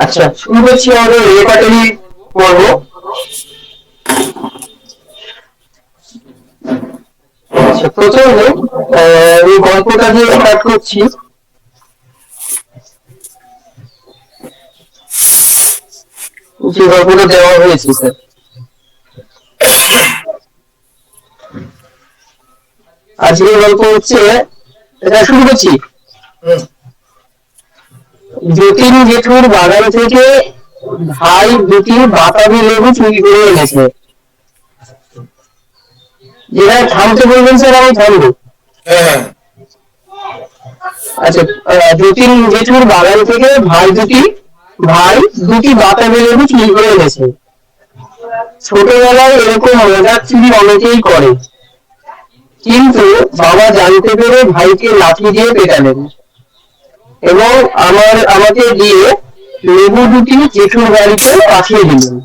আচ্ছা, শুরু করছি আমাদের রেপার্টরি পর্ব। আচ্ছা, প্রথমে এই গল্পটা দিয়ে স্টার্ট করছি। যে গল্পটা দেওয়া হয়েছে স্যার, আজকের গল্প হচ্ছে, এটা শুরু করছি। যতীন জেঠুর বাগান থেকে ভাই দুটি বাতাবি লেবু চুরি করে এনেছে। যেটা থামতে বলবেন স্যার, আমি থামবো। হ্যাঁ, আচ্ছা, যতীন জেঠুর বাগান থেকে ভাই দুটি বাতাবি লেবু চুরি করে এনেছে। ছোটবেলায় এরকম মজার চুরি অনেকেই করে, কিন্তু বাবা জানতে পেরে ভাইকে লাঠি দিয়ে পেটালেন এবং আমাকে দিয়ে লেবু দুটি জেঠুর বাড়িতে পাঠিয়ে দিলেন।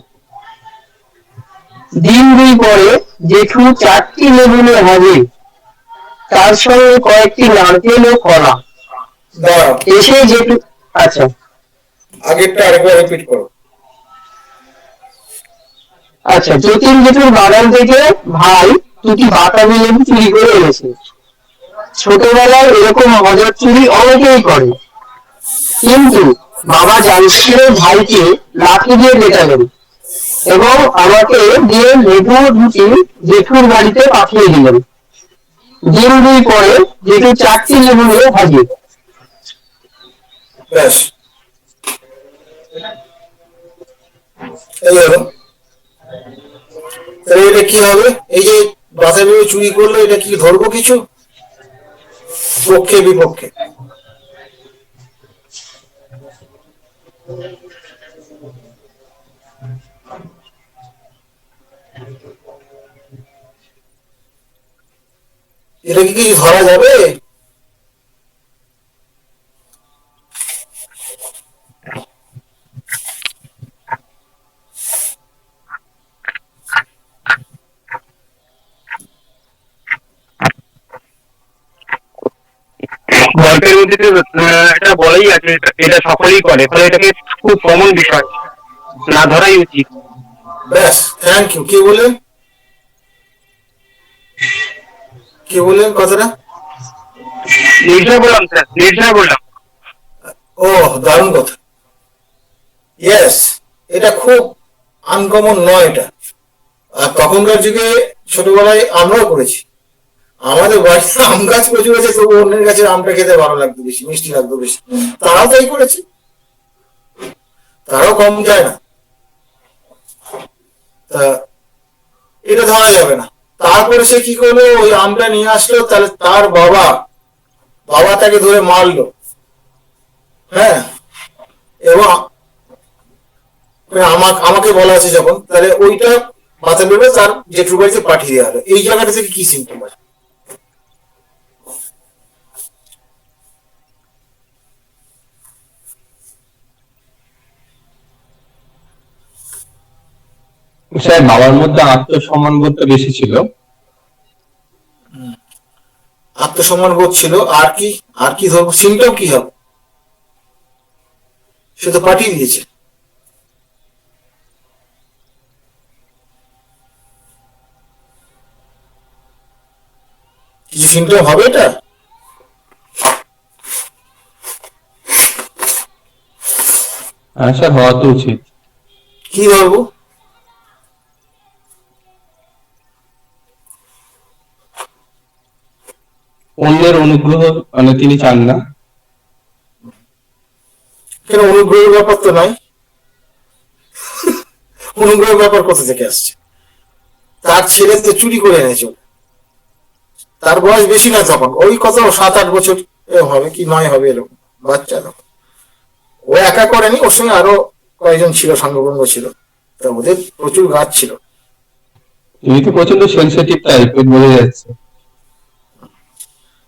দিন দুই পরে জেঠু 4টি লেবু নিয়ে হাজির, তার সঙ্গে কয়েকটি নারকেল ও কলা। দাঁড়াও, এসে জেঠু, আচ্ছা আগেরটা আরেকবার রিপিট করো। আচ্ছা, যতীন জেঠুর বাগান থেকে ভাই দুটি বাতাবি লেবু চুরি করে এনেছে। ছোটবেলায় এরকম মজার চুরি অনেকেই করে, কিন্তু বাবা জানতে পেরে ভাইকে লাঠি দিয়ে পেটালেন এবং আমাকে দিয়ে লেবু দুটি জেঠুর বাড়িতে পাঠিয়ে দিলেন। দিন দুই পরে জেঠু 4টি লেবু নিয়ে হাজির। ব্যাস, এই হলো। তাহলে এটা কি হবে? এই যে বাসা ভেবে চুরি করলো, এটা কি ধরবো কিছু? পক্ষে বিপক্ষে? এটা কি কিছু ধরা যাবে? গল্পের মধ্যে তো এটা বলাই আছে, এটা সকলেই করে, ফলে এটাকে খুব কমন বিষয়, না ধরাই উচিত। ব্যাস, থ্যাংক ইউ। কে বললেন? কে বললেন কথাটা? নির্ভয় বললাম স্যার, নির্ভয় বললাম। ও, দারুণ কথা। ইয়েস, এটা খুব আনকমন নয় এটা। আর তখনকার যুগে ছোটবেলায় আমরাও করেছি। আমাদের বাড়িতে আম গাছ প্রচুর আছে, তবু অন্যের গাছের আমটা খেতে ভালো লাগতো বেশি, মিষ্টি লাগতো বেশি। তারাও তাই করেছে, তারাও কম যায় না। তা এটা ধরা যাবে না। তারপরে সে কি করলো, ওই আমটা নিয়ে আসলো, তাহলে তার বাবা বাবা তাকে ধরে মারলো। হ্যাঁ, এবং আমাকে বলা আছে যখন, তাহলে ওইটা মাথা ভেবে তার জেঠুর বাড়িতে পাঠিয়ে দেওয়া হলো। এই জায়গাটা থেকে কি সিমটম আছে? স্যার, বাবার মধ্যে আত্মসম্মান বোধটা বেশি ছিল। আত্মসম্মান বোধ ছিল। আর কি? আর কি ধরবো? সিমটম কি হবে? সে তো পাঠিয়ে দিয়েছে। কিছু সিমটম হবে এটা? হ্যাঁ স্যার, হওয়া তো উচিত। কি ধরবো? অন্যের অনুগ্রহ মানে তিনি চান না। কেন, অনুগ্রহের ব্যাপার তো নাই। অনুগ্রহের ব্যাপার কোথা থেকে আসছে? তার ছেলে তো চুরি করে এনেছে। তার বয়স বেশি না তখন, ওই কত 7-8 বছর হবে কি 9 হবে, এরকম বাচ্চা তখন। ও একা করেনি, ওর সঙ্গে আরো কয়েকজন ছিল, সাঙ্গবঙ্গ ছিল। তা ওদের প্রচুর গাছ ছিল। তিনি তো প্রচন্ড সেন্সিটিভ টাইপের, বোঝা যাচ্ছে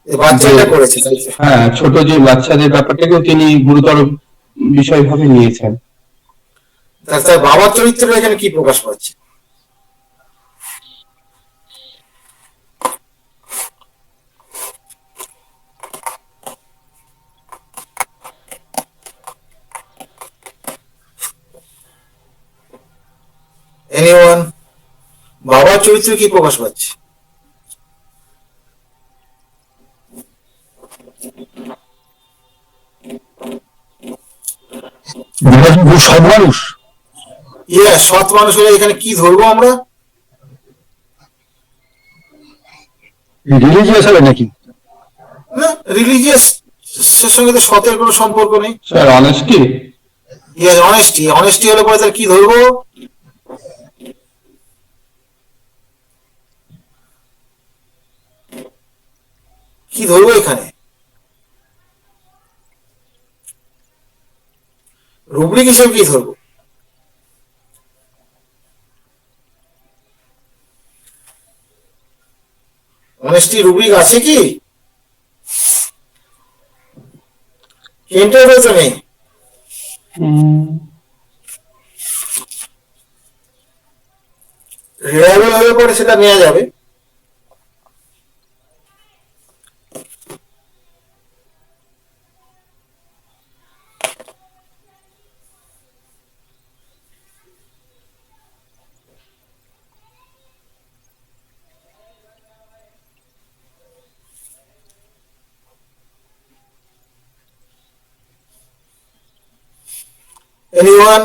যে। বাচ্চাটা করেছে। হ্যাঁ, ছোট যে বাচ্চাদের ব্যাপারটাকেও তিনি গুরুতর বিষয় ভাবে নিয়েছেন। তার বাবার চরিত্রটা এখানে কি প্রকাশ পাচ্ছে? এনিওয়ান? বাবার চরিত্রে কি প্রকাশ পাচ্ছে? সব মানুষ সৎ মানুষ হলে এখানে কি ধরবো আমরা? রিলিজিয়াস হবে নাকি? না, রিলিজিয়াস সঙ্গে তো সতের কোনো সম্পর্ক নেই। Sir honesty. অনেস্টি, অনেস্টি হলে পরে তার কি ধরবো? কি ধরবো এখানে? রুব্রিক হিসেবে কি ধরবো? অনেস্টি রুব্রিক আছে কি? কেন্টের তো নেই। রিলায়েবল হলে পরে সেটা নেওয়া যাবে। Anyone?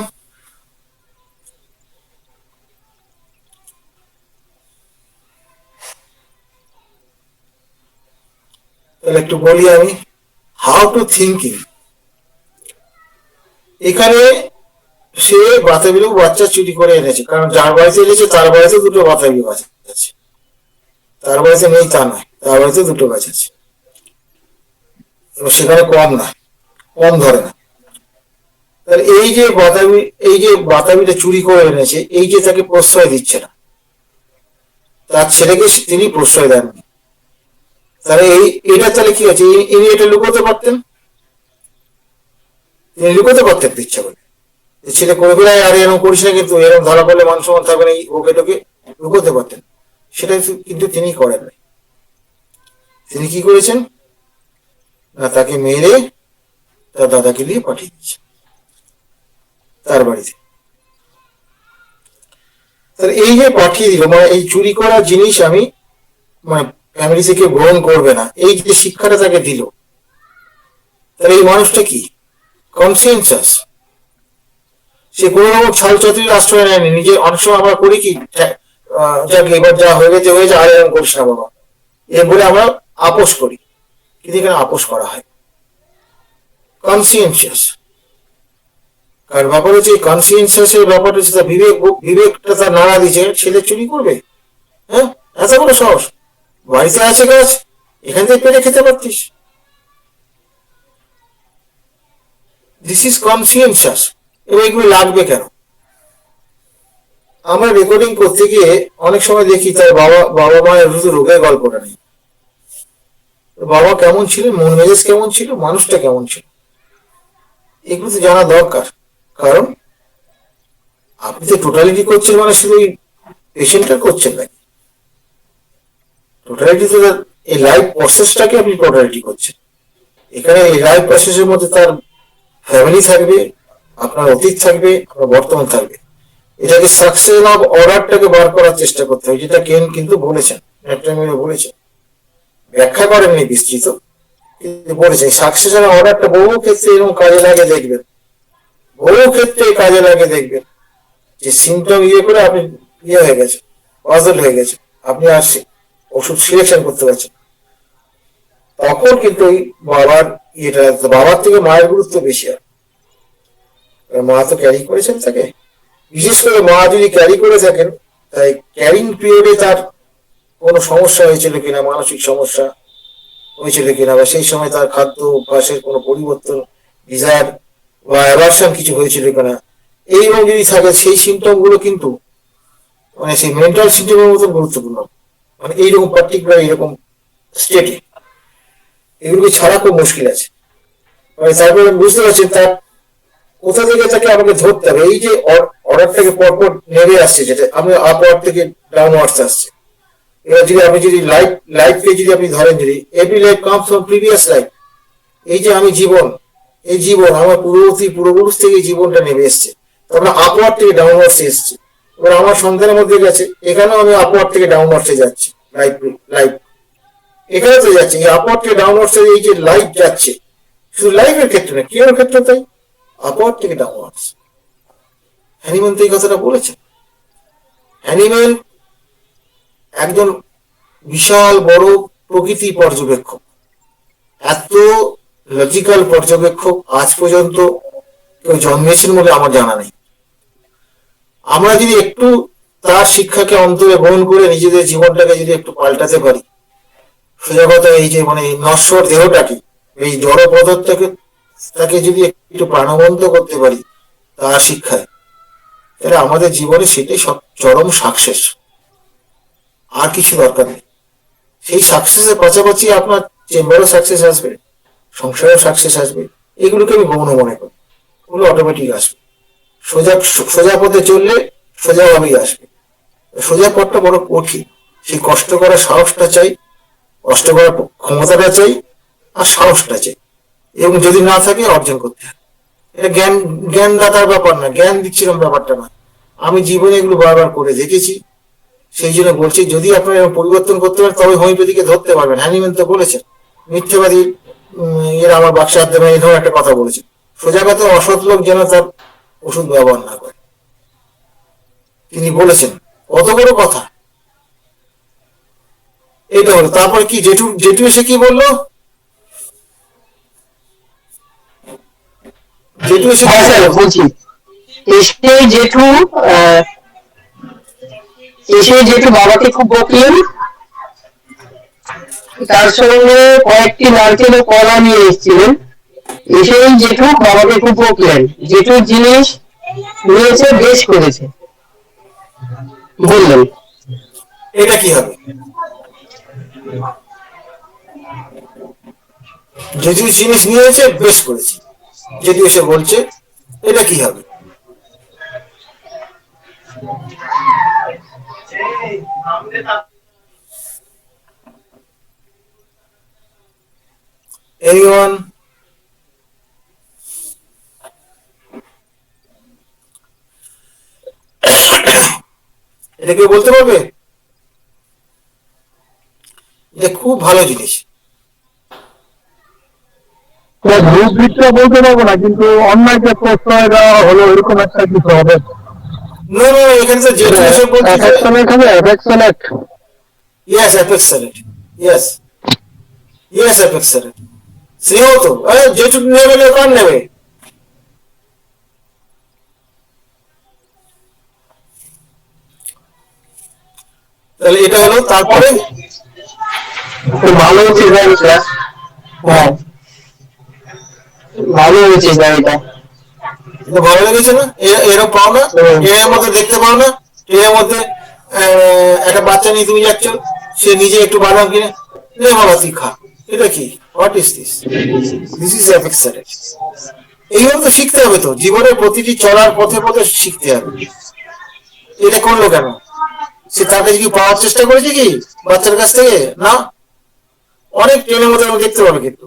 তাহলে একটু বলি আমি হাউ টু থিঙ্কিং। এখানে সে বাতাবি বাচ্চা চুরি করে এনেছে, কারণ যার বাড়িতে এনেছে তার বাড়িতে দুটো বাতাবি বাচ্চা আছে, তার বাড়িতে নেই তা নয়, তার বাড়িতে দুটো গাছ আছে এবং সেখানে কম না, কম ধরে না। তাহলে এই যে বাতাবিটা চুরি করে এনেছে, এই যে তাকে প্রশ্রয় দিচ্ছে না, তার ছেলেকে তিনি প্রশ্রয় দেননি, তাহলে এটা তাহলে কি আছে? ইনি এটা লুকোতে পারতেন, তিনি লুকোতে পারতেন ইচ্ছা করে, ছেলে করে ফেলে আর এরকম করিস না, কিন্তু এরকম ধরা পড়লে মান সম্মান থাকবে না, ওকে টোকে লুকোতে পারতেন। সেটা কিন্তু তিনি করেন নাই। তিনি কি করেছেন না, তাকে মেরে তার দাদাকে দিয়ে পাঠিয়ে দিচ্ছে তার বাড়িতে। তাহলে এই যে পাঠিয়ে দিল, মানে এই চুরি করা জিনিস আমি মানে ফ্যামিলি থেকে গ্রহণ করবে না, এই যে শিক্ষাটা তাকে দিল, তাহলে এই মানুষটা কি কনসিয়েন্সাস। সে কোনো রকম ছাল চাতুরির আশ্রয় নেয়নি। নিজে অনেক সময় আমরা করি কি, যাক এবার যা হয়ে গেছে হয়েছে, আর এরকম করিস না বাবা, এ বলে আমরা আপোষ করি, কিন্তু এখানে আপোষ করা হয় কনসিয়েন্সিয়াস। কারণ ব্যাপার হচ্ছে কনসিয়েন্সিয়াসের ব্যাপারটা হচ্ছে তার বিবেকটা তার নাড়া দিচ্ছে, ছেলে চুরি করবে? হ্যাঁ, এত কোনো সাহস? বাড়িতে আছে গাছ, এখান থেকে পেরে খেতে পারতিস। This is কনসিয়েন্সিয়াস। এবং এগুলো লাগবে কেন? আমরা রেকর্ডিং করতে গিয়ে অনেক সময় দেখি তার বাবা মায়ের রোগের গল্পটা নেই। বাবা কেমন ছিলেন, মন মেজাজ কেমন ছিল, মানুষটা কেমন ছিল, এগুলো তো জানা দরকার। কারণ আপনি তো টোটালিটি করছেন, মানে শুধু পেশেন্টটা করছেন নাকি? টোটালিটি তো এই লাইফ প্রসেসটাকে আপনি টোটালিটি করছেন। এখানে এই লাইফ প্রসেসের মধ্যে তার ফ্যামিলি থাকবে, আপনার অতীত থাকবে, আপনার বর্তমান থাকবে। এটাকে সাকসেস অফ অর্ডারটাকে বার করার চেষ্টা করতে হবে, যেটা কেন কিন্তু বলেছেন, বলেছেন, ব্যাখ্যা করেননি বিস্তৃত, কিন্তু বলেছেন সাকসেস অফ অর্ডারটা বহু ক্ষেত্রে এরকম কাজে লাগে দেখবেন, বহু ক্ষেত্রে কাজে লাগে দেখবেন, যে সিমটম করে আপনি হয়ে গেছে, পাজল হয়ে গেছে, আপনি আর ওষুধ সিলেকশন করতে পারছেন। তখন কিন্তু ওই বাবার থেকে মায়ের গুরুত্ব বেশি হয়। মা তো ক্যারি করেছেন তাকে, বিশেষ করে মা যদি ক্যারি করে থাকেন, তাই ক্যারিং পিরিয়ডে তার কোনো সমস্যা হয়েছিল কিনা, মানসিক সমস্যা হয়েছিল কিনা, বা সেই সময় তার খাদ্য অভ্যাসের কোনো পরিবর্তন, ডিজায়ার বা অ্যাভারশন কিছু হয়েছিল কিনা, এইরকম যদি থাকে, সেই সিমটম গুলো কিন্তু মানে সেই মেন্টাল সিমটমের মতন গুরুত্বপূর্ণ। মানে এইরকম পার্টিকুলার এইরকম স্টেটে এগুলোকে ছাড়া খুব মুশকিল আছে। মানে তারপরে বুঝতে পারছেন তার কোথা থেকে তাকে আমাকে ধরতে হবে। এই যে অর্ডারটাকে পরপর নেমে আসছে, যেটা আমি আপওয়ার্ড থেকে ডাউনওয়ার্ডস আসছে। এবার যদি আপনি যদি লাইফকে যদি আপনি ধরেন, যদি every life comes from previous life, এই যে আমি জীবন, এই জীবন আমার পূর্ববর্তী পূর্বপুরুষ থেকে জীবনটা নেমে এসছে, তারপরে আপওয়ার্ড থেকে ডাউনওয়ার্ডস এসছে। এবার আমার সন্তানের মধ্যে গেছে, এখানেও আমি আপওয়ার্ড থেকে ডাউনওয়ার্ডসে যাচ্ছি, লাইভ লাইভ এখানে তো যাচ্ছে, এই আপওয়ার্ড থেকে ডাউনওয়ার্ডসে এই যে লাইভ যাচ্ছে, শুধু লাইভের ক্ষেত্রে না, ক্রিয়ার ক্ষেত্রে তাই, আপওয়ার্ড থেকে ডাউনওয়ার্ডস। হ্যানিম্যান তো এই কথাটা বলেছেন। হ্যানিম্যান একজন বিশাল বড় প্রকৃতি পর্যবেক্ষক, এত লজিক্যাল পর্যবেক্ষক আজ পর্যন্ত কেউ জন্মেছেন বলে আমার জানা নেই। আমরা যদি একটু তার শিক্ষাকে অন্তরে গ্রহণ করে নিজেদের জীবনটাকে যদি একটু পাল্টাতে পারি, সোজা কথা এই যে মানে নশ্বর দেহটাকে, এই জড় পদার্থকে তাকে যদি একটু প্রাণবন্ত করতে পারি তার শিক্ষায়, তাহলে আমাদের জীবনে সেটাই সব চরম সাকসেস, আর কিছু দরকার নেই। সেই সাকসেসের পাশাপাশি আপনার চেম্বারও সাকসেস আসবে, সংসারেও সাকসেস আসবে, এগুলোকে আমি গৌণ মনে করি, ওগুলো অটোমেটিক আসবে। সোজা সোজা পথে চললে সোজাভাবেই আসবে। সোজা পথটা বড় কঠিন, সেই কষ্ট করার সাহসটা চাই, কষ্ট করার ক্ষমতাটা চাই, আর সাহসটা চাই, এবং যদি না থাকে অর্জন করতে হয়। এটা জ্ঞান দাতার ব্যাপার না, জ্ঞান দিচ্ছিলাম ব্যাপারটা না, আমি জীবনে এগুলো বারবার করে দেখেছি। সেই জন্য বলছি, যদি আপনারা পরিবর্তন করতে পারেন তবে হোমিওপ্যাথিকে ধরতে পারবেন। হ্যানিম্যান তো বলেছেন, মিথ্যেবাদী এরা আমার বাক্সে হাত দেবে, এই ধরনের একটা কথা বলেছেন। সোজা কথা, অসৎ লোক যেন তার ওষুধ ব্যবহার না করে, তিনি বলেছেন। কত বড় কথা এটা হলো। তারপরে কি জেঠু জেঠু এসে কি বললো? জেঠু এসে হ্যাঁ স্যার বলছি, এসে জেঠু আহ, এসে জেঠু বাবাকে খুব বকলেন, তার সঙ্গে কয়েকটি নারকেল ও কলা নিয়ে এসেছিলেন। এসেই জেঠু বাবাকে খুব বকলেন, জেঠুর জিনিস নিয়েছে, বেশ করেছে বললেন। এটা কি হবে? জেঠু জিনিস নিয়েছে, বেশ করেছি, জেঠু এসে বলছে, এটা কি হবে? Anyone? এটা কেউ বলতে পারবে? এটা খুব ভালো জিনিস। গ্রুপটা বলতে পারবো না, কিন্তু অন্যায়কে প্রশ্রয় দেওয়া হলো এরকম একটা কিছু হবে। না না, এখানে তো জেঠু এসে বলছে, yes affectionate, yes yes affectionate, সেও তো জেঠু নেবে না, কার নেবে? তাহলে এটা হলো। তারপরে ভালো হয়েছে স্যার এটা। হ্যাঁ ভালো হয়েছে স্যার এটা। এটা ভালো লেগেছে না? এরকম পাও না, ট্রেনের মধ্যে দেখতে পাও না, ট্রেনের মধ্যে একটা বাচ্চা নিয়ে তুমি যাচ্ছ, সে নিজে একটু বাদাম কিনে, নে বাবা তুই খা। এটা কি? What is this? This is affectionate. এইভাবে তো শিখতে হবে, তো জীবনের প্রতিটি চলার পথে পথে শিখতে হবে। এটা করলো কেন? সে তার কাছে কি পাওয়ার চেষ্টা করেছে কি বাচ্চার কাছ থেকে? না, অনেক ট্রেনের মধ্যে আমি দেখতে পাবো কিন্তু।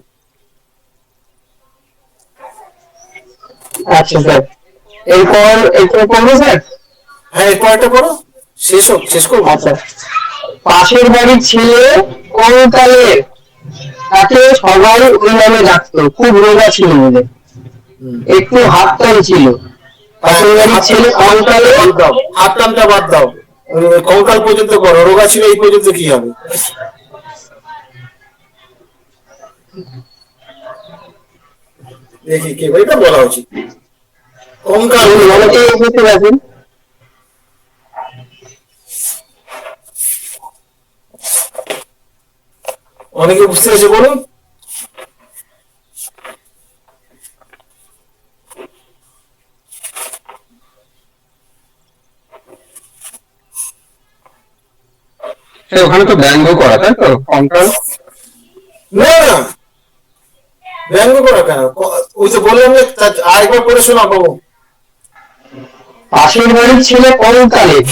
আচ্ছা স্যার, এরপর করবো স্যার? হ্যাঁ, এরপর একটা করো, শেষ করবো। আচ্ছা, পাশের বাড়ির ছেলে কঙ্কালের, তাকে সবাই ওই নামে ডাকতো, খুব রোগা ছিল বলে, একটু হাত টান ছিল। পাশের বাড়ির ছেলে কঙ্কালের, বাদ দাও, হাত টানটা বাদ দাও, কঙ্কাল পর্যন্ত করো, রোগা ছিল এই পর্যন্ত কি হবে? দেখি কে এটা বলা উচিত। কঙ্কাল অনেকে বুঝতে পারছেন। অনেকে বুঝতে পেরেছে, বলুন। ওখানে তো ব্যঙ্গ করা, তাই তো কঙ্কাল? না না, ব্যঙ্গ করা কেন? ওই যে বললাম যে আরেকবার পড়ে শোনা বাবু। পাশের বাড়ির ছেলে কঙ্কালের,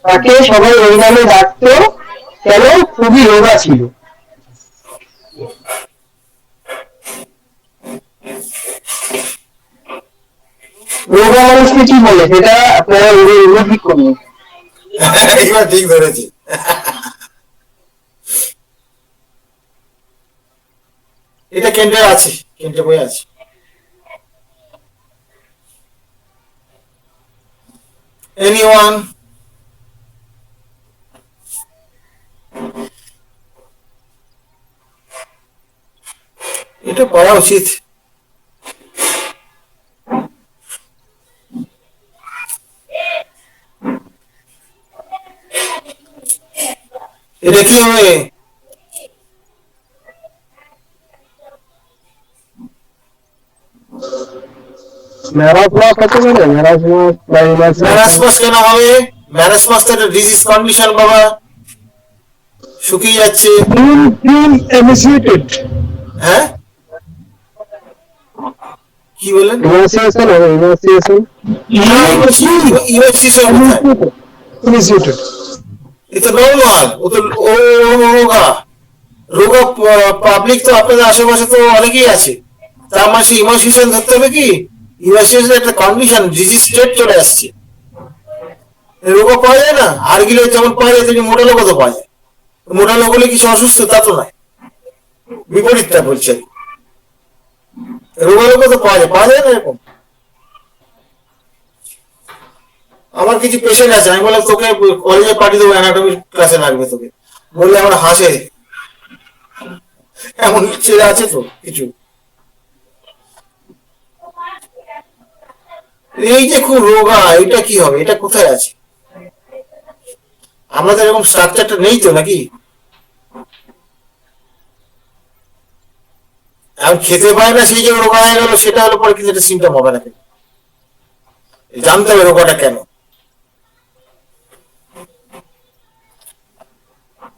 তাকে সবাই ওই নামে ডাকতো, কেন? খুবই রোগা ছিল। রোগা মানুষকে কি বলে সেটা আপনারা উল্লেখ করুন। এবার ঠিক ধরেছি। এটা কেন্দ্রে আছে, কেন্দ্রে বই আছে। এনিওয়ান? এটা পড়া উচিত। এটা কি হবে? ম্যারাসমাস হতে পারে, ম্যারাসমাস বা ম্যারাসমাস কেন হবে? ম্যারাসমাস তো একটা ডিজিজ কন্ডিশন বাবা, শুকিয়ে যাচ্ছে। এমাসিয়েটেড হ্যাঁ, কি বললেন? ইমাসিয়েশন হবে, ইমাসিয়েশন ইউএসসিসের কোথায়? এমাসিয়েটেড এ তো নর্মাল, ও তো ও রোগা রোগা পাবলিক তো আপনাদের আশেপাশে তো অনেকেই আছে। তার মানে ইমার্সিয়েশন ধরতে হবে কি? ইমার্সিয়েশন একটা কন্ডিশন, ডিজিজ স্টেট চলে আসছে। রোগা পাওয়া যায় না, আর গিলে যেমন পাওয়া যায় তেমনি মোটা লোকও তো পাওয়া যায়। মোটা লোক হলে কিছু অসুস্থ তা তো নয়, বিপরীতটা বলছে। রোগা লোকও তো পাওয়া যায়, পাওয়া যায় না এরকম। আমার কিছু পেশেন্ট আছে, আমি বললাম তোকে কলেজে পাঠিয়ে দেবো, অ্যানাটমি ক্লাসে লাগবে তোকে, বললে আমার হাসে। এমন ছেলে আছে তো কিছু। এই যে খুব রোগা, এটা কি হবে? এটা কোথায় আছে? আমাদের এরকম স্ট্রাকচারটা নেই তো নাকি? এখন খেতে পায় না সেই যে রোগা হয়ে গেল, সেটা হলো পরে কিন্তু একটা সিমটম হবে না। জানতে হবে রোগাটা কেন।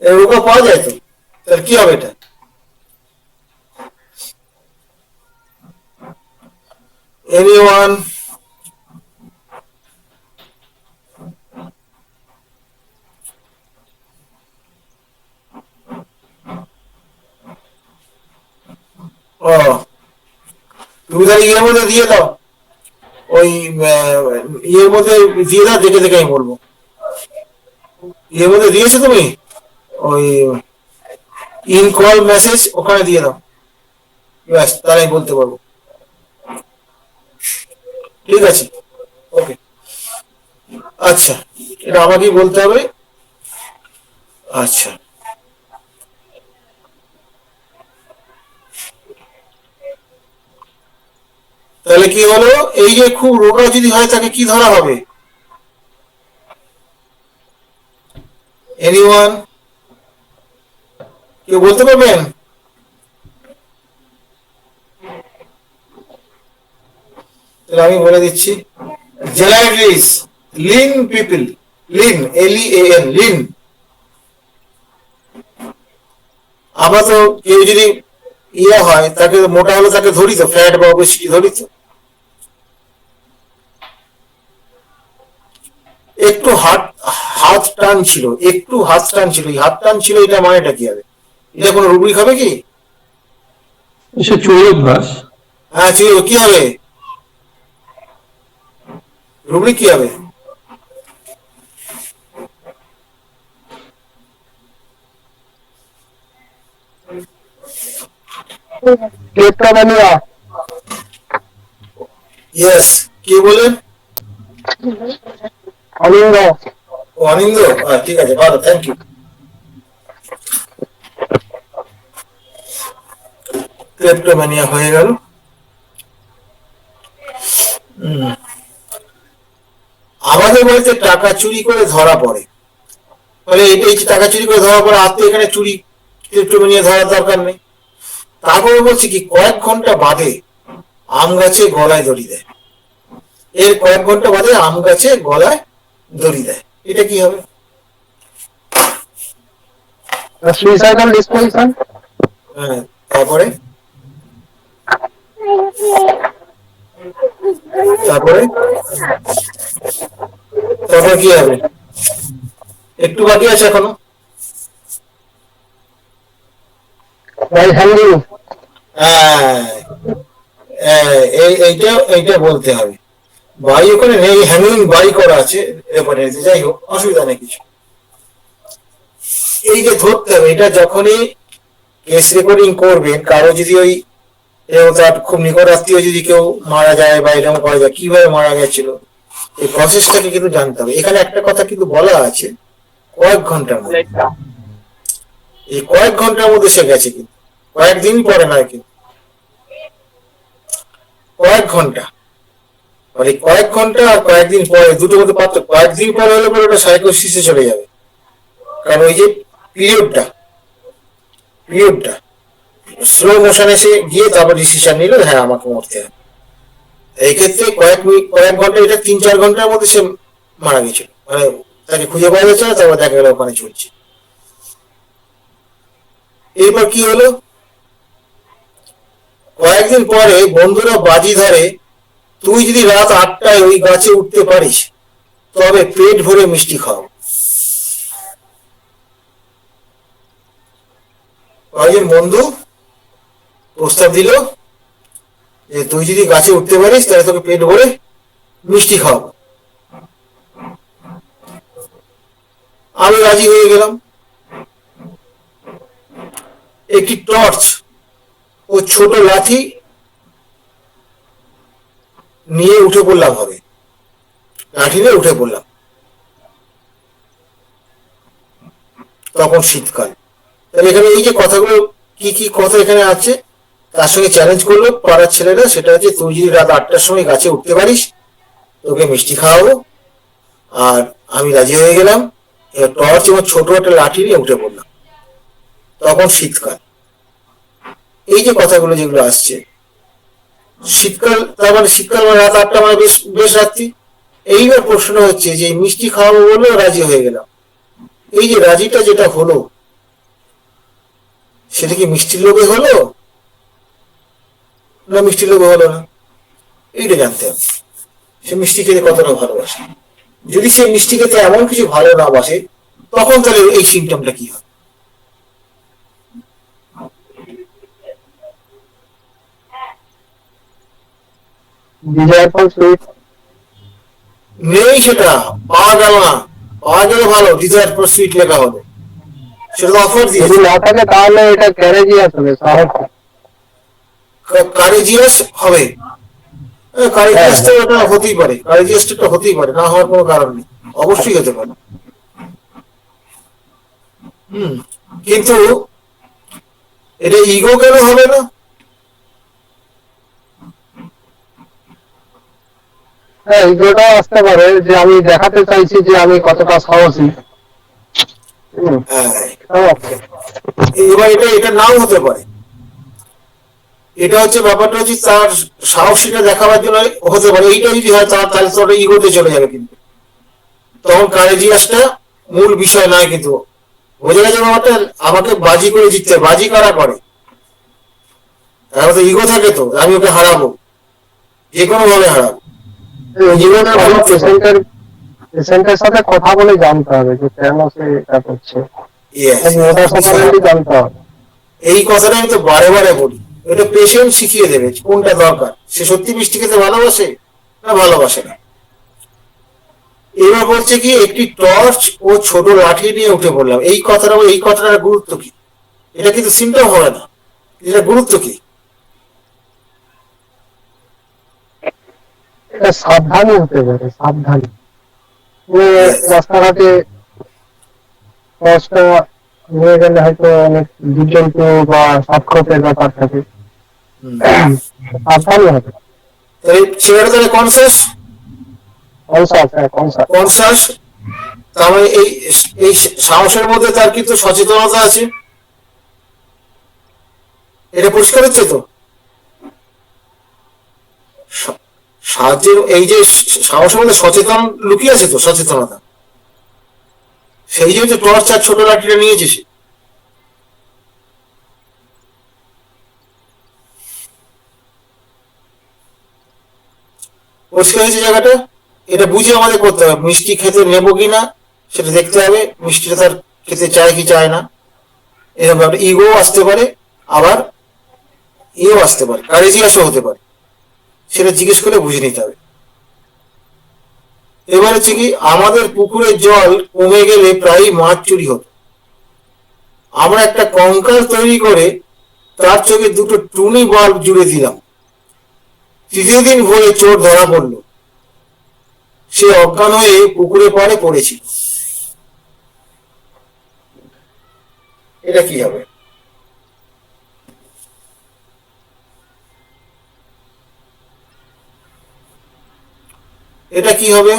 এই রোগা পাওয়া যায় তো, তাহলে কি হবে এটা? এনিওয়ান? ও, তুমি তাহলে ইয়ের মধ্যে দিয়ে দাও, ওই ইয়ের মধ্যে দিয়ে দাও, দেখে দেখে আমি বলবো। ইয়ের মধ্যে দিয়েছো তুমি? ওই ইন কল মেসেজ ওখানে দিয়ে দাও, ব্যাস, তাহলে আমি বলতে পারবো। ঠিক আছে, ওকে। আচ্ছা, এটা আমাকেই বলতে হবে। আচ্ছা, তাহলে কি হলো? এই যে খুব রোগা যদি হয় তাকে কি ধরা হবে? এনিওয়ান? কেউ বলতে পারবেন? তাহলে আমি বলে দিচ্ছি, জেলাইটিস, lean people, lean, LEAN, lean. আমরা তো কেউ যদি ইয়ে হয়, তাকে মোটা হলে তাকে ধরি তো, ফ্যাট বা ওবেসিটি ধরি তো। একটু হাত হাত টান ছিল, একটু হাত টান ছিল, এই হাত টান ছিল, এটা মানেটা কি হবে? এটা কোনো রুব্রিক হবে কি? সে চুরি অভ্যাস। হ্যাঁ, কি হবে? রুব্রিক কি হবে? ক্লেপ্টোমানিয়া। ইয়েস, কি বলেন? অনিন্দ। অনিন্দ? ঠিক আছে, ভালো, থ্যাংক ইউ। ক্লেপ্টোম্যানিয়া হয়ে গেল। আমাদের বাড়িতে টাকা চুরি করে ধরা পড়ে, ফলে এই যে টাকা চুরি করে ধরা পড়ে, আর তো এখানে চুরি ক্লেপ্টোম্যানিয়া ধরার দরকার নেই। তারপরে বলছে কি, কয়েক ঘন্টা বাদে আম গাছে গলায় দড়ি দেয়। এর কয়েক ঘন্টা বাদে আম গাছে গলায় দড়ি দেয়, এটা কি হবে? Suicidal disposition. হ্যাঁ, তারপরে তারপরে তারপরে কি হবে? একটু বাকি আছে এখনো। রাইট হ্যান্ডিং। এইটা এইটা বলতে হবে। বাড়ি ওখানে নেই, হ্যাঙ্গিং বাড়ি করা আছে রেফারেন্সে, যাই হোক অসুবিধা নেই কিছু। এই যে ধরতে হবে, এটা যখনই কেস রেকর্ডিং করবেন, কারো যদি ওই এরকম তার খুব নিকট আত্মীয় যদি কেউ মারা যায় বা এরকম করা যায়, কিভাবে মারা গেছিল এই প্রসেসটাকে কিন্তু জানতে হবে। এখানে একটা কথা কিন্তু বলা আছে, কয়েক ঘন্টার মধ্যে, এই কয়েক ঘন্টার মধ্যে সে গেছে, কিন্তু কয়েকদিন পরে নয়, কিন্তু কয়েক ঘন্টা, মানে কয়েক ঘন্টা আর কয়েকদিন পরে দুটোর মধ্যে পার্থক্য। কয়েকদিন পরে হলে পরে ওটা সাইকোসিসে চলে যাবে, কারণ ওই যে পিরিয়ডটা স্লো মোশন এসে গিয়ে তারপর ডিসিশন নিল, হ্যাঁ আমাকে মরতে হবে। এই ক্ষেত্রে কয়েক ঘন্টা, এটা 3-4 ঘন্টার মধ্যে সে মারা গেছিল, মানে তাকে খুঁজে পাওয়া যাচ্ছে না, তারপর দেখা গেল ওখানে চলছে। এরপর কি হলো, কয়েকদিন পরে বন্ধুরা বাজি ধরে, তুই যদি রাত 8টায় ওই গাছে উঠতে পারিস তবে পেট ভরে মিষ্টি খাও। কয়েকজন বন্ধু প্রস্তাব দিল যে তুই যদি গাছে উঠতে পারিস তাহলে তোকে পেট ভরে মিষ্টি খাওয়াবো। আমি রাজি হয়ে গেলাম। একটি টর্চ ও ছোট লাঠি নিয়ে উঠে পড়লাম, লাঠি নিয়ে উঠে পড়লাম। তখন শীতকাল। তাহলে এখানে এই যে কথাগুলো, কি কি কথা এখানে আছে, তার সঙ্গে চ্যালেঞ্জ করলো পাড়ার ছেলেরা, সেটা হচ্ছে তুই যদি রাত 8টার সময় গাছে উঠতে পারিস তোকে মিষ্টি খাওয়াবো। আর আমি রাজি হয়ে গেলাম। টর্চ এবং ছোট একটা লাঠি নিয়ে উঠে পড়লাম। তখন শীতকাল। এই যে কথাগুলো যেগুলো আসছে, শীতকাল, তার মানে শীতকাল মানে রাত 8টা, মানে বেশ বেশ রাত্রি। এইবার প্রশ্ন হচ্ছে যে মিষ্টি খাওয়াবো বলে রাজি হয়ে গেলাম, এই যে রাজিটা যেটা হলো সেটা কি মিষ্টির লোভে হলো না মিষ্টির লোভে হলো না, এইটা জানতে হবে। সে মিষ্টি খেতে কতটা ভালোবাসে। যদি সে মিষ্টি খেতে এমন কিছু ভালো না বাসে, তখন তাহলে এই সিমটমটা কি হয়? ডিজায়ার ফর সুইট নেই, সেটা পাওয়া গেল না। পাওয়া গেলে ভালো, ডিজায়ার ফর সুইট লেখা হবে, সেটা তো অফার যদি দিয়েছে। না থাকে তাহলে এটা ক্যারেজিয়াস হবে, শহর। কারেজিয়াস হবে, কারেজিয়াসটা ওটা হতেই পারে, কারেজিয়াসটা হতেই পারে, না হওয়ার কোনো কারণ নেই, অবশ্যই হতে পারে। কিন্তু এটা ইগো কেন হবে না? হ্যাঁ, ইগোটাও আসতে পারে যে আমি দেখাতে চাইছি যে আমি কতটা সাহসী। হ্যাঁ, এটাও আছে। এবার এটা নাও হতে পারে। এটা হচ্ছে ব্যাপারটা হচ্ছে তার সাহসীটা দেখাবার জন্য হতে পারে। এইটা যদি হয় তাহলে তো ওটা ইগোতে চলে যাবে, কিন্তু তখন কারেজিয়াসটা মূল বিষয় নয়। কিন্তু বোঝা গেছে ব্যাপারটা, আমাকে বাজি করে জিততে হবে। বাজি কারা করে? তো ইগো থাকে, তো আমি ওকে হারাবো, যে কোনো ভাবে হারাবো। জীবনে ভালো পেশেন্টের সাথে কথা বলে জানতে হবে যে কেন সে এটা করছে, Yes, ওটার সাথে জানতে হবে। এই কথাটা আমি তো বারে বারে বলি, এটা পেশেন্ট শিখিয়ে দেবে কোনটা দরকার। সে সত্যি মিষ্টি খেতে ভালোবাসে না ভালোবাসে না। এবার বলছে কি, একটি টর্চ ও ছোট লাঠি নিয়ে উঠে পড়লাম। এই কথাটার গুরুত্ব কি? এটা কিন্তু সিম্পটম হবে না, এটা গুরুত্ব কি? এটা সাবধানী হতে পারে, সাবধানী। রাস্তাঘাটে টর্চটা নিয়ে গেলে হয়তো অনেক জীবজন্তু বা সাপখোপের ব্যাপার থাকে, সাবধানী হবে। ছেলেটা তাহলে কনসাস, কনসাস। তার মানে এই সাহসের মধ্যে তার কিন্তু সচেতনতা আছে। এটা পরিষ্কার হচ্ছে তো? সাহায্যের এই যে সাহসের মধ্যে সচেতন লুকিয়ে আছে, তো সচেতনতা, সেই জন্য টর্চ আর ছোট লাঠিটা নিয়েছে সে। পরিষ্কার হয়েছে জায়গাটা? এটা বুঝে আমাদের করতে হবে। মিষ্টি খেতে নেবো কিনা সেটা দেখতে হবে, মিষ্টিটা তার খেতে চায় কি চায় না। এরকম একটা ইগো আসতে পারে, আবার ইও আসতে পারে, কারেজিয়াসও হতে পারে। সেটা জিজ্ঞেস করে বুঝে নিতে হবে। এবার হচ্ছে কি, আমাদের পুকুরের জল কমে গেলে প্রায় মাছ চুরি হতো। আমরা একটা কঙ্কাল তৈরি করে তার চোখে দুটো টুনি বাল্ব জুড়ে দিলাম। তৃতীয় দিন ভোরে চোর ধরা পড়লো, সে অজ্ঞান হয়ে পুকুরে পাড়ে পড়েছিল। এটা কি হবে? এটা কি হবে?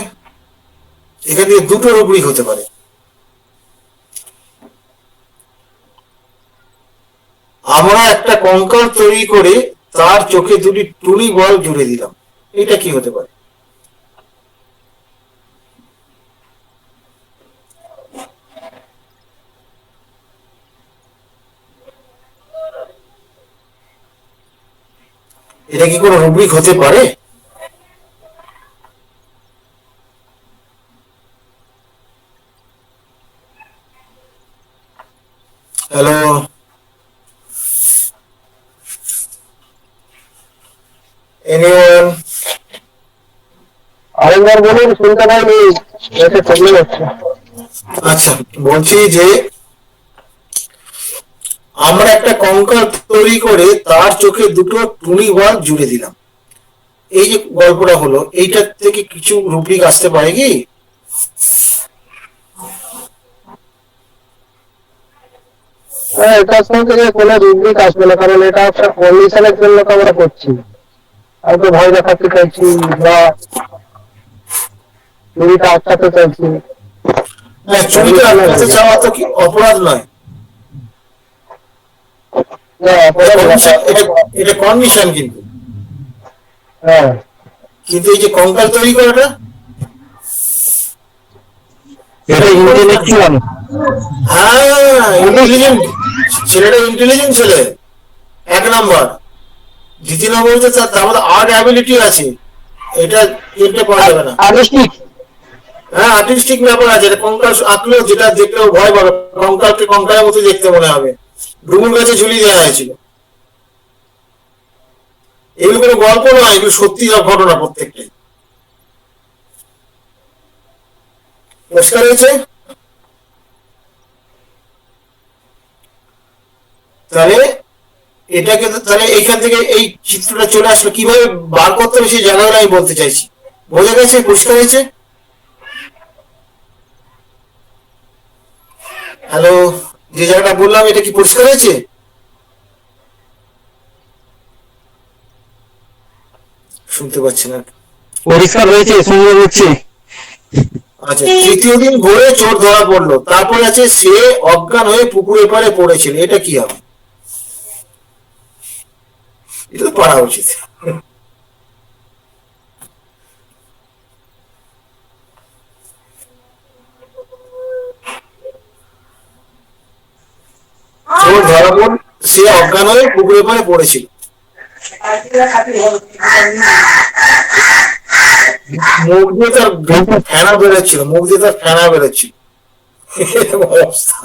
এখান থেকে দুটো রূপরিক হতে পারে। আমরা একটা কঙ্কাল তৈরি করে তার চোখে দুটি টুনি বল জুড়ে দিলাম, এটা কি হতে পারে? এটা কি কোনো রুব্রিক হতে পারে? Hello, anyone? আরেকবার বলুন, শুনতে পাইনি, এটা প্রবলেম হচ্ছে। আচ্ছা, বলছি যে আমরা একটা কঙ্কাল তৈরি করে তার চোখে দুটো টুনি বল জুড়ে দিলাম। এই যে গল্পটা হলো, এইটার থেকে কিছু রুব্রিক আসতে পারে কি? এটার সঙ্গে কোনো রুব্রিক আসবে না, কারণ এটা একটা কন্ডিশনের জন্য তো আমরা করছি। হয়তো ভয় দেখাতে চাইছি বা চুরিটা আটকাতে চাইছি। হ্যাঁ, চুরিটা আটকাতে চাওয়া তো কি অপরাধ নয়? এটা কন্ডিশন কিন্তু। হ্যাঁ, কিন্তু এই যে কঙ্কাল তৈরি করাটা, এটা ইন্টেলেকচুয়াল। হ্যাঁ, ইন্টেলিজেন্ট ছেলেটা, ইন্টেলিজেন্ট ছেলে, 1 নম্বর। দ্বিতীয় নম্বর হচ্ছে তার মধ্যে আর্ট অ্যাবিলিটি আছে, এটা এটা পাওয়া যাবে না। আর্টিস্টিক। হ্যাঁ, আর্টিস্টিক ব্যাপার আছে। এটা কঙ্কাল আঁকলেও, যেটা দেখলেও ভয় পাবে, কঙ্কালকে কঙ্কালের মতো দেখতে মনে হবে। ডুমুর গাছে ঝুলিয়ে দেওয়া হয়েছিল। এগুলো কোনো গল্প নয়, এগুলো সত্যি ঘটনা প্রত্যেকটাই। পরিষ্কার হয়েছে? তাহলে এটাকে, তাহলে এইখান থেকে এই চিত্রটা চলে আসলো, কিভাবে বার করতে হবে সেই জায়গাগুলো আমি বলতে চাইছি। বোঝা গেছে? পরিষ্কার হয়েছে? হ্যালো, যে জায়গাটা বললাম, এটা কি পরিষ্কার হয়েছে? শুনতে পাচ্ছি না। পরিষ্কার হয়েছে, সুন্দর হচ্ছে। আচ্ছা, তৃতীয় দিন ভোরে চোর ধরা পড়লো, তারপরে আছে সে অজ্ঞান হয়ে পুকুরের পাড়ে পড়েছিল, এটা কি হবে? এটা তো পড়া উচিত। চোর ধরা পড়ল, সে অজ্ঞান হয়ে পুকুরের পাড়ে পড়েছিল। মুখ দিয়ে তার ফেনা বেরোচ্ছিল, মুখ দিয়ে তার ফেনা বেরোচ্ছিল, এরকম অবস্থা।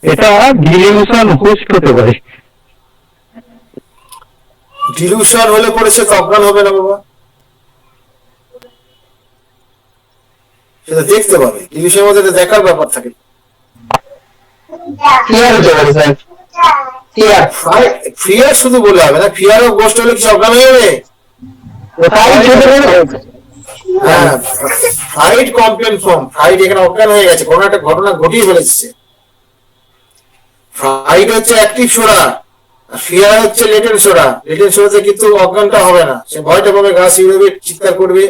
এটা ডিলিউশন হোস্ট হতে পারে। ডিলিউশন হলে পরে সে তো অজ্ঞান হবে না বাবা, সেটা দেখতে পাবে। ডিলিউশনের মধ্যে একটা দেখার ব্যাপার থাকে। ক্লিয়ার হতে পারে স্যার, ক্লিয়ার। ফিয়ার শুধু বলে হবে না, ফিয়ার অফ গোস্ট হলে কি অজ্ঞান হয়ে যাবে? তাই ছোট করে হ্যাঁ, ফ্রাইড কমপ্লেন ফর্ম, ফ্রাইড এখানে অজ্ঞান হয়ে গেছে, কোনো একটা ঘটনা ঘটিয়ে ফেলেছে। ফ্রাইড হচ্ছে অ্যাক্টিভ সোডা, আর ফিয়ার হচ্ছে লেটেন্ট সোডা। লেটেন্ট সোডাতে কিন্তু অজ্ঞানটা হবে না, সে ভয়টা পাবে, গা শিউড়ে, চিৎকার করবে,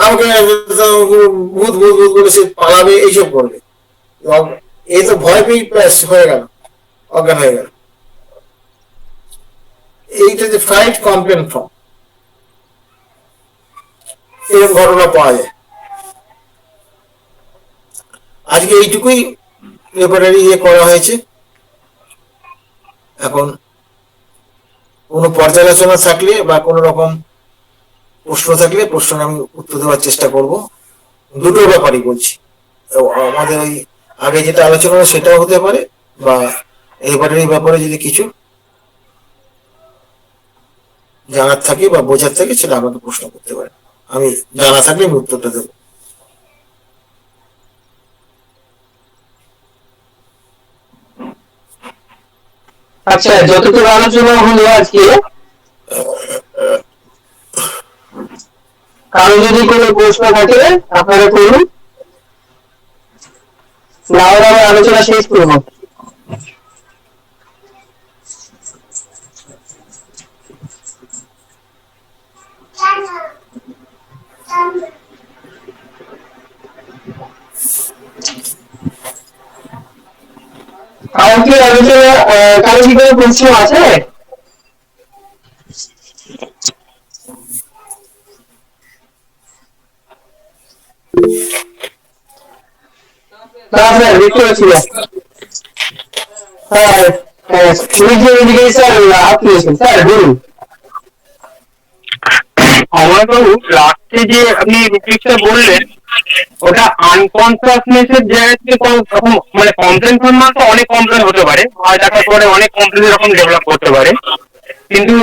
আমাকে ভূত ভূত ভূত বলে সে পালাবে, এইসব করবে। এই তো ভয় পেয়ে হয়ে গেল, অজ্ঞান হয়ে গেল। এইটা যে ফ্রাইড কমপ্লেন ফর্ম, এরকম ঘটনা পাওয়া যায়। আজকে এইটুকুই ব্যাপারে ইয়ে করা হয়েছে। এখন কোনো পর্যালোচনা থাকলে বা কোনো রকম প্রশ্ন থাকলে প্রশ্নের আমি উত্তর দেওয়ার চেষ্টা করব। দুটো ব্যাপারই বলছি, আমাদের ওই আগে যেটা আলোচনা হলো সেটাও হতে পারে, বা এবারের এই ব্যাপারে যদি কিছু জানার থাকে বা বোঝার থাকে সেটা আমাকে প্রশ্ন করতে পারে। আমি জানা থাকলে আমি উত্তরটা দেবো। আচ্ছা, যতটুকু আলোচনা হলো আজকে, কারো যদি কোনো প্রশ্ন থাকে আপনারা করুন, না হলে আমরা আলোচনা শেষ করবো। কারো কি আলোচনা, কারো কি কোনো প্রশ্ন আছে? না স্যার, দেখতে পাচ্ছি না। হ্যাঁ, হ্যাঁ, এদিকে স্যার হাত তুলেছেন, স্যার বলুন। অমরবাবু, লাস্টে যে আপনি রুটিকটা বললেন, ওটা আনকনসিয়াসনেস এর জায়গা থেকে মানে কমপ্লেন ফর্মাল তো অনেক কমপ্লেন হতে পারে, ভয় দেখার পরে অনেক কমপ্লেন এরকম ডেভেলপ করতে পারে, কিন্তু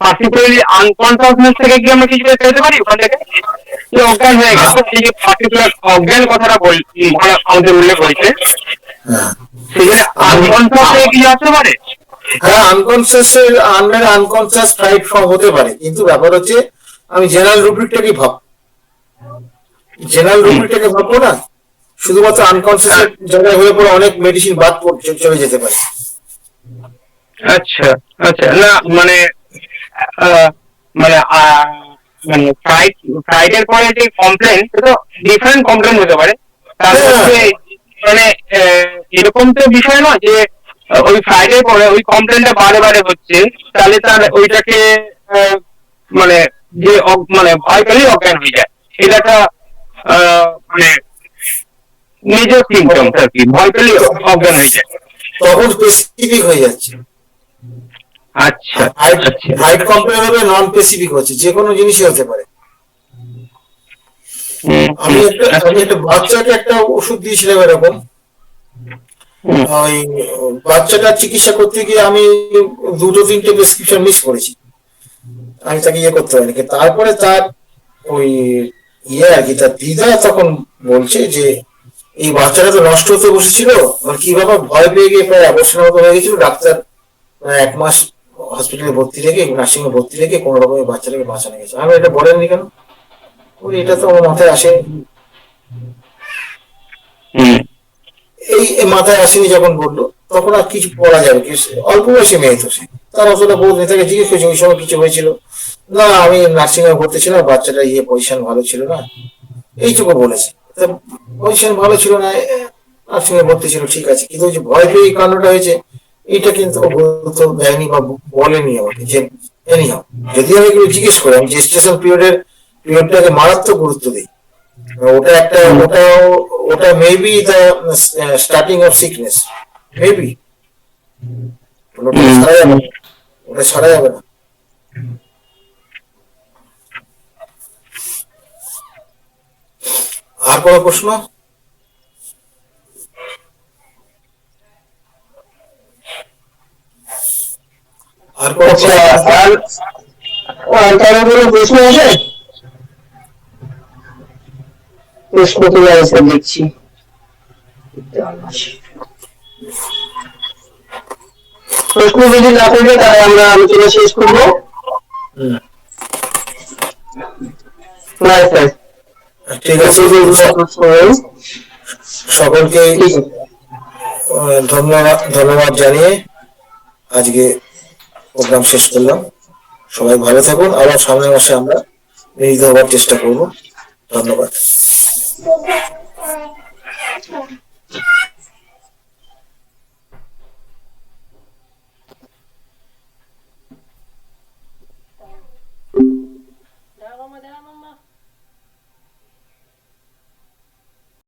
পার্টিকুলারলি আনকনসিয়াসনেস থেকে কি আমরা কিছু পেতে পারি ওখান থেকে? যে অজ্ঞান হয়ে গেছে, এই যে পার্টিকুলার অজ্ঞান কথাটা আমাদের উল্লেখ হয়েছে, হ্যাঁ, সেখানে আনকনসিয়াস থেকে কিছু আসতে পারে? হ্যাঁ, আনকনসিয়াস এর আন্ডারে আনকনসিয়াস ফ্লাইট ফর্ম হতে পারে, কিন্তু ব্যাপার হচ্ছে আমি জেনারেল রুব্রিকটাকে ভাববো না, শুধুমাত্র আনকনসিয়াস এর জায়গায় হয়ে পড়ে অনেক মেডিসিন বাদ চলে যেতে পারে। আচ্ছা আচ্ছা, না মানে আহ, মানে মানে ফ্রাইডের পরে যে কমপ্লেন, সেটা ডিফারেন্ট কমপ্লেন হতে পারে, তার মধ্যে মানে এরকম তো বিষয় নয় যে ওই ফ্রাইডের পরে ওই কমপ্লেনটা বারে বারে হচ্ছে, তাহলে তার ওইটাকে মানে যে মানে ভয় পেলেই অজ্ঞান হয়ে যায়, এটা একটা মানে মেজর সিমটমস আর কি, ভয় পেলেই অজ্ঞান হয়ে যায়। তখন স্পেসিফিক হয়ে যাচ্ছে। আচ্ছা আচ্ছা, হাইট কমপ্লেন হবে, নন স্পেসিফিক হচ্ছে, যে কোনো জিনিসই হতে পারে। আমি একটা বাচ্চাকে একটা ওষুধ দিয়েছিলাম এরকম, ওই বাচ্চাটা চিকিৎসা করতে গিয়ে আমি 2-3টে প্রেসক্রিপশন মিস করেছি, আমি তাকে করতে পারিনি। তারপরে তার ওই আর কি, তার দিদা তখন বলছে যে এই বাচ্চাটা তো নষ্ট হতে বসেছিল, মানে কি বাবা ভয় পেয়ে গিয়ে প্রায় অবসর মতো হয়ে গেছিল, ডাক্তার 1 মাস হসপিটালে ভর্তি রেখে, নার্সিং এ ভর্তি রেখে কোন রকমের বাচ্চাটাকে বাঁচানো গেছে। আমি এটা বলেননি কেন? এটা তো আমার মাথায় আসে, এই মাথায় আসেনি যখন বললো, তখন আর কিছু বলা যাবে কি? অল্প বয়সে মেয়ে তো, সে তার অতটা বোধ নেই। তাকে জিজ্ঞেস করছি ওই সময় কিছু হয়েছিল না, আমি নার্সিং হোমে ভর্তি ছিলাম, বাচ্চাটা পজিশন ভালো ছিল না, এইটুকু বলেছে। পজিশন ভালো ছিল না, নার্সিং হোমে ভর্তি ছিল, ঠিক আছে, কিন্তু ওই যে ভয় পেয়ে এই কাণ্ডটা হয়েছে, এটা কিন্তু গুরুত্ব দেয়নি বা বলেনি আমাকে। যে যদি আমি এগুলো জিজ্ঞেস করি, আমি জেস্টেশন পিরিয়ডটাকে মারাত্মক গুরুত্ব দিই। ওটা maybe the starting of sickness, maybe ওটা সারা যাবে না। আর কোনো প্রশ্ন? আর কোনো প্রশ্ন আছে? প্রশ্ন তো আছে দেখছি, প্রশ্ন যদি না থাকে তাহলে আমরা আলোচনা শেষ করবো। ঠিক আছে, সকলকে ধন্যবাদ জানিয়ে আজকে প্রোগ্রাম শেষ করলাম। সবাই ভালো থাকুন, আবার সামনের মাসে আমরা মিলিত হবার চেষ্টা করব। ধন্যবাদ।